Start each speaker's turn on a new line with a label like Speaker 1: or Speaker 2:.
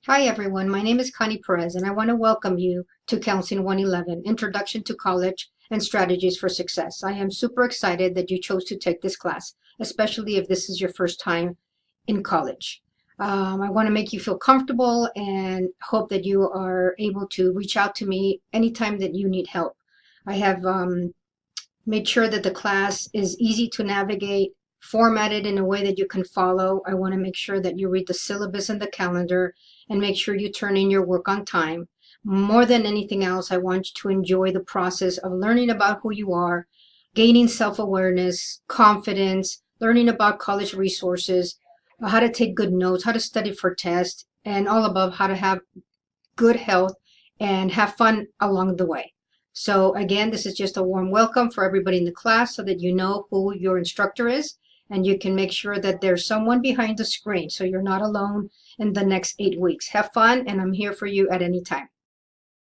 Speaker 1: Hi everyone, my name is Connie Perez and I want to welcome you to Counseling 111, Introduction to College and Strategies for Success. I am super excited that you chose to take this class, especially if this is your first time in college. I want to make you feel comfortable and hope that you are able to reach out to me anytime that you need help. I have made sure that the class is easy to navigate, formatted in a way that you can follow. I want to make sure that you read the syllabus and the calendar and make sure you turn in your work on time. More than anything else, I want you to enjoy the process of learning about who you are, gaining self-awareness, confidence, learning about college resources, how to take good notes, how to study for tests, and all above how to have good health and have fun along the way. So again, this is just a warm welcome for everybody in the class so that you know who your instructor is and you can make sure that there's someone behind the screen so you're not alone in the next 8 weeks. Have fun, and I'm here for you at any time.